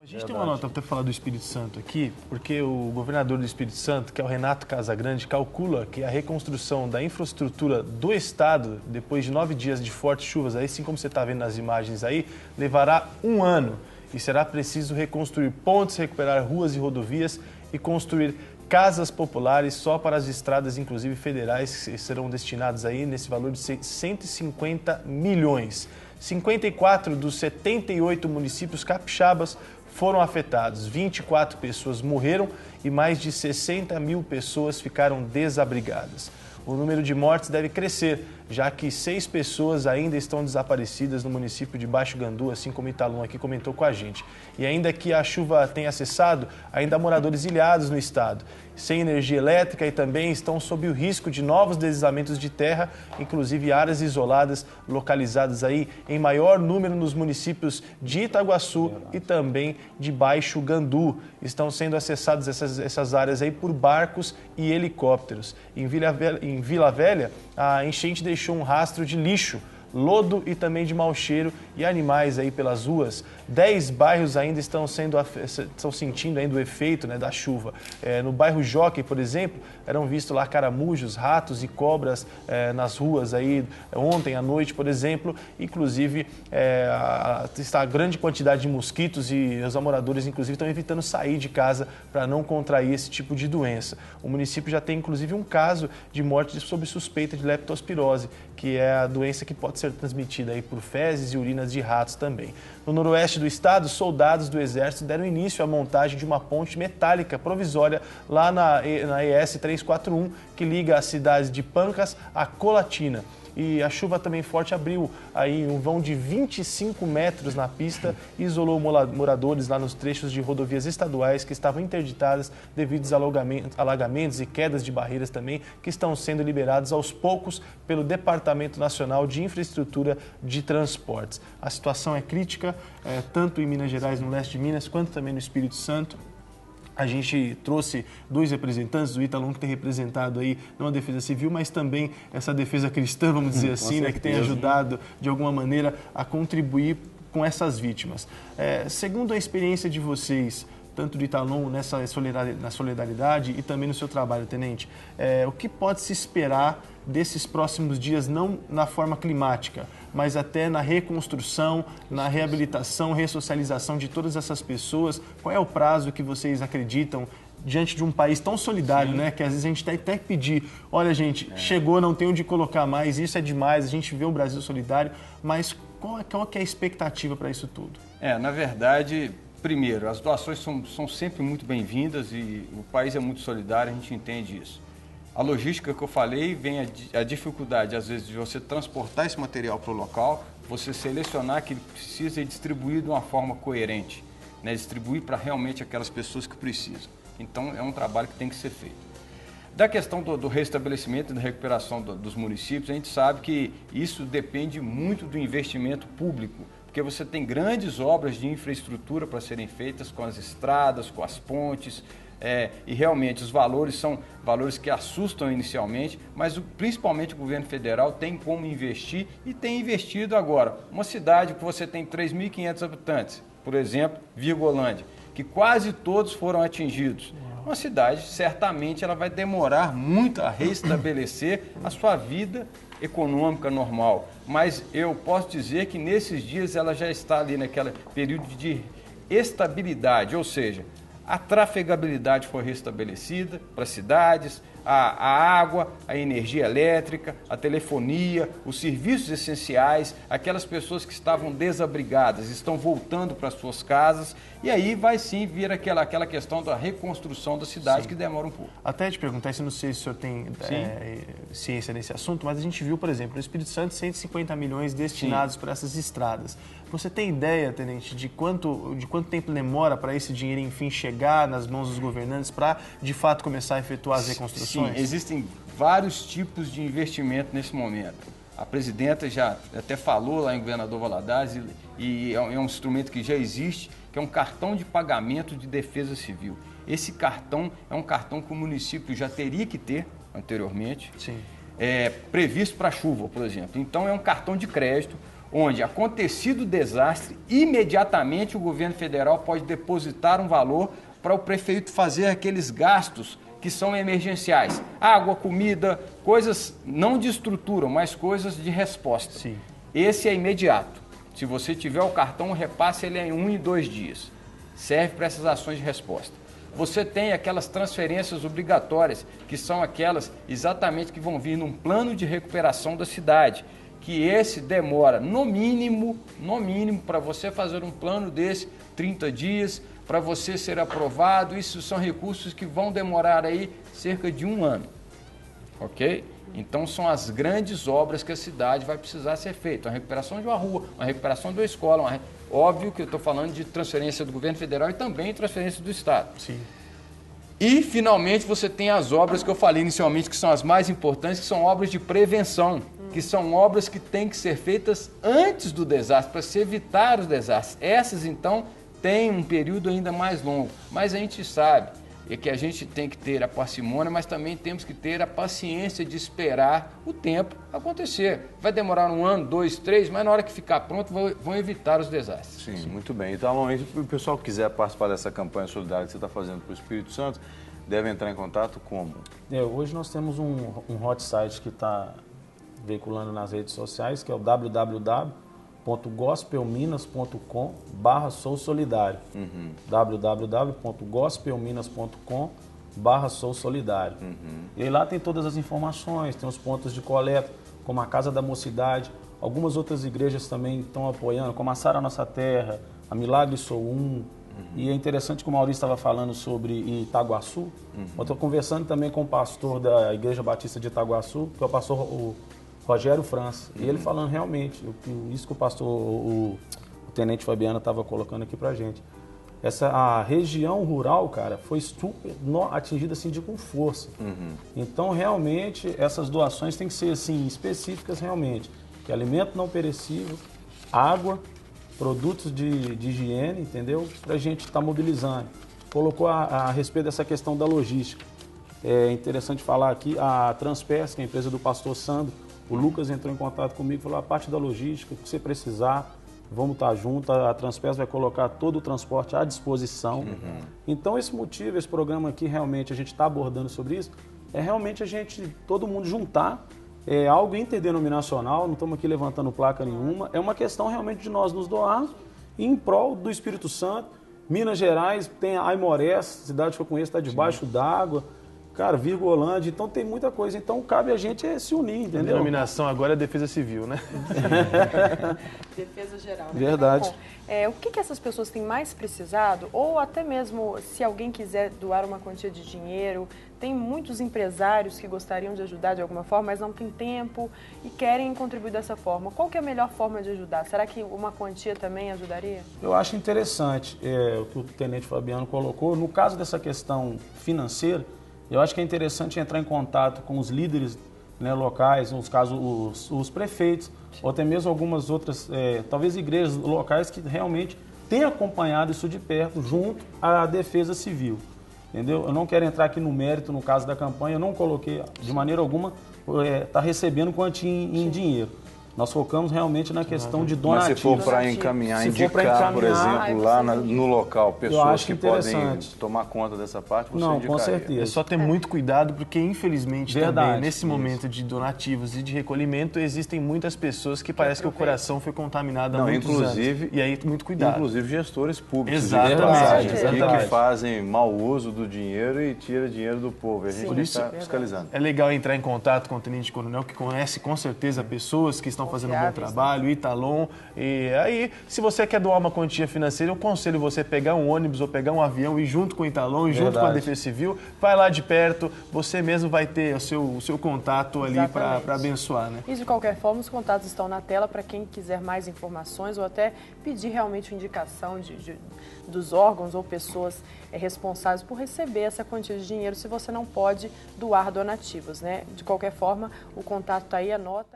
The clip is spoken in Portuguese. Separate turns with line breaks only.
A gente tem uma nota para falar do Espírito Santo aqui, porque o governador do Espírito Santo, que é o Renato Casagrande, calcula que a reconstrução da infraestrutura do estado, depois de 9 dias de fortes chuvas, aí, assim como você está vendo nas imagens aí, levará 1 ano. E será preciso reconstruir pontes, recuperar ruas e rodovias e construir casas populares só para as estradas, inclusive federais, que serão destinadas aí nesse valor de 150 milhões. 54 dos 78 municípios capixabas foram afetados, 24 pessoas morreram e mais de 60 mil pessoas ficaram desabrigadas. O número de mortes deve crescer, já que 6 pessoas ainda estão desaparecidas no município de Baixo Gandu, assim como Italum aqui comentou com a gente. E ainda que a chuva tenha cessado, ainda há moradores ilhados no estado, sem energia elétrica e também estão sob o risco de novos deslizamentos de terra, inclusive áreas isoladas localizadas aí em maior número nos municípios de Itaguaçu e também de Baixo Gandu. Estão sendo acessadas essas áreas aí por barcos e helicópteros. Em Vila Velha, a enchente deixou um rastro de lixo, lodo e também de mau cheiro e animais aí pelas ruas. 10 bairros ainda estão sentindo ainda o efeito, né, da chuva. No bairro Jockey, por exemplo, eram vistos lá caramujos, ratos e cobras nas ruas aí ontem à noite, por exemplo. Inclusive, está a grande quantidade de mosquitos e os moradores, inclusive, estão evitando sair de casa para não contrair esse tipo de doença. O município já tem, inclusive, um caso de morte sob suspeita de leptospirose, que é a doença que pode ser transmitida aí por fezes e urinas de ratos também. No noroeste do estado, soldados do Exército deram início à montagem de uma ponte metálica provisória lá na ES 341, que liga as cidades de Pancas a Colatina. E a chuva também forte abriu aí um vão de 25 metros na pista e isolou moradores lá nos trechos de rodovias estaduais que estavam interditadas devido aos alagamentos e quedas de barreiras também, que estão sendo liberados aos poucos pelo Departamento Nacional de Infraestrutura de Transportes. A situação é crítica, tanto em Minas Gerais, no leste de Minas, quanto também no Espírito Santo. A gente trouxe 2 representantes, o Italum que tem representado aí não a defesa civil, mas também essa defesa cristã, vamos dizer assim, né, que tem ajudado de alguma maneira a contribuir com essas vítimas. Segundo a experiência de vocês, tanto do Italum na solidariedade e também no seu trabalho, Tenente, o que pode se esperar desses próximos dias, não na forma climática, mas até na reconstrução, na reabilitação, ressocialização de todas essas pessoas? Qual é o prazo que vocês acreditam diante de um país tão solidário, né? Que às vezes a gente tem até que pedir, olha gente, chegou, não tem onde colocar mais, isso é demais, a gente vê o Brasil solidário, mas qual que é a expectativa para isso tudo?
Na verdade, primeiro, as doações são sempre muito bem-vindas e o país é muito solidário, a gente entende isso. A logística que eu falei, vem a dificuldade, às vezes, de você transportar esse material para o local, você selecionar que ele precisa e distribuir de uma forma coerente, né? Distribuir para realmente aquelas pessoas que precisam. Então, é um trabalho que tem que ser feito. Da questão do restabelecimento e da recuperação dos municípios, a gente sabe que isso depende muito do investimento público, porque você tem grandes obras de infraestrutura para serem feitas com as estradas, com as pontes, e realmente os valores são valores que assustam inicialmente, mas principalmente o governo federal tem como investir e tem investido agora. Uma cidade que você tem 3.500 habitantes, por exemplo, Virgolândia, que quase todos foram atingidos. Uma cidade, certamente, ela vai demorar muito a restabelecer a sua vida econômica normal, mas eu posso dizer que nesses dias ela já está ali naquele período de estabilidade, ou seja, a trafegabilidade foi restabelecida para as cidades, a água, a energia elétrica, a telefonia, os serviços essenciais, aquelas pessoas que estavam desabrigadas estão voltando para as suas casas e aí vai sim vir aquela questão da reconstrução da cidade que demora um pouco.
Até te perguntar, não sei se o senhor tem ciência nesse assunto, mas a gente viu, por exemplo, no Espírito Santo 150 milhões destinados para essas estradas. Você tem ideia, Tenente, de quanto tempo demora para esse dinheiro, enfim, chegar nas mãos dos governantes para, de fato, começar a efetuar as reconstruções?
Sim, existem vários tipos de investimento nesse momento. A presidenta já até falou lá em Governador Valadares e é um instrumento que já existe, que é um cartão de pagamento de defesa civil. Esse cartão é um cartão que o município já teria que ter anteriormente, previsto para chuva, por exemplo. Então é um cartão de crédito onde, acontecido o desastre, imediatamente o governo federal pode depositar um valor para o prefeito fazer aqueles gastos que são emergenciais. Água, comida, coisas não de estrutura, mas coisas de resposta.
Sim.
Esse é imediato. Se você tiver o cartão, o repasse ele é em 1 e 2 dias. Serve para essas ações de resposta. Você tem aquelas transferências obrigatórias, que são aquelas exatamente que vão vir num plano de recuperação da cidade, que esse demora no mínimo, para você fazer um plano desse, 30 dias, para você ser aprovado. Isso são recursos que vão demorar aí cerca de 1 ano, ok? Então são as grandes obras que a cidade vai precisar ser feita. Uma recuperação de uma rua, uma recuperação de uma escola. Óbvio que eu estou falando de transferência do governo federal e também transferência do Estado.
Sim.
E, finalmente, você tem as obras que eu falei inicialmente, que são as mais importantes, que são obras de prevenção, que são obras que têm que ser feitas antes do desastre, para se evitar os desastres. Essas, então, têm um período ainda mais longo. Mas a gente sabe que a gente tem que ter a parcimônia, mas também temos que ter a paciência de esperar o tempo acontecer. Vai demorar 1 ano, 2, 3, mas na hora que ficar pronto vão evitar os desastres.
Sim, muito bem. Então, o pessoal que quiser participar dessa campanha solidária que você está fazendo para o Espírito Santo, deve entrar em contato como?
Hoje nós temos um hot site que está veiculando nas redes sociais, que é o www.gospelminas.com/sousolidário. www.gospelminas.com/sousolidário. E aí lá tem todas as informações, tem os pontos de coleta, como a Casa da Mocidade, algumas outras igrejas também estão apoiando, como a Sara Nossa Terra, a Milagre Sou Um. E é interessante que o Maurício estava falando sobre Itaguaçu. Eu estou conversando também com o pastor da Igreja Batista de Itaguaçu, que é o pastor Rogério França. E ele falando realmente, isso que o pastor, o tenente Fabiano estava colocando aqui pra gente. A região rural, cara, foi super atingida assim, com força. Então, realmente, essas doações têm que ser assim, específicas realmente. Que é alimento não perecível, água, produtos de higiene, entendeu? Pra gente estar mobilizando. Colocou a respeito dessa questão da logística. É interessante falar aqui, a Transpers, que é a empresa do pastor Sandro, o Lucas entrou em contato comigo e falou: a parte da logística, o que você precisar, vamos estar junto. A Transpers vai colocar todo o transporte à disposição. Então, esse motivo, esse programa aqui, realmente, a gente está abordando sobre isso, é realmente a gente, todo mundo juntar, é algo interdenominacional, não estamos aqui levantando placa nenhuma, é uma questão realmente de nós nos doarmos em prol do Espírito Santo. Minas Gerais tem a Aimorés, cidade que eu conheço, está debaixo d'água. Cara, Virgolândia, então tem muita coisa. Então cabe a gente se unir, entendeu?
A denominação agora é Defesa Civil, né?
Defesa Geral. Né?
Verdade.
Bom, o que essas pessoas têm mais precisado? Ou até mesmo, se alguém quiser doar uma quantia de dinheiro, tem muitos empresários que gostariam de ajudar de alguma forma, mas não tem tempo e querem contribuir dessa forma. Qual que é a melhor forma de ajudar? Será que uma quantia também ajudaria?
Eu acho interessante o que o tenente Fabiano colocou. No caso dessa questão financeira, eu acho que é interessante entrar em contato com os líderes, né, locais, nos casos os prefeitos, ou até mesmo algumas outras, talvez igrejas locais que realmente têm acompanhado isso de perto, junto à Defesa Civil. Entendeu? Eu não quero entrar aqui no mérito, no caso da campanha, eu não coloquei de maneira alguma tá recebendo quantia em dinheiro. Nós focamos realmente na questão de donativos.
Mas se for para encaminhar, indicar, por exemplo, lá no local, pessoas que podem tomar conta dessa parte, você indicaria?
Com certeza.
É só ter muito cuidado, porque infelizmente também, nesse momento de donativos e de recolhimento, existem muitas pessoas que parece que o coração foi contaminado há muitos anos. E aí, muito cuidado.
Inclusive gestores públicos.
Exatamente.
Que fazem mau uso do dinheiro e tira dinheiro do povo. A gente está fiscalizando.
É legal entrar em contato com o Tenente Coronel, que conhece com certeza pessoas que estão fazendo um bom trabalho, Italon. E aí, se você quer doar uma quantia financeira, eu aconselho você pegar um ônibus ou pegar um avião e ir junto com o Italon, e junto com a Defesa Civil, vai lá de perto, você mesmo vai ter o seu contato ali para abençoar, né?
E de qualquer forma, os contatos estão na tela para quem quiser mais informações ou até pedir realmente indicação dos órgãos ou pessoas responsáveis por receber essa quantia de dinheiro se você não pode doar donativos, né? De qualquer forma, o contato está aí, anota.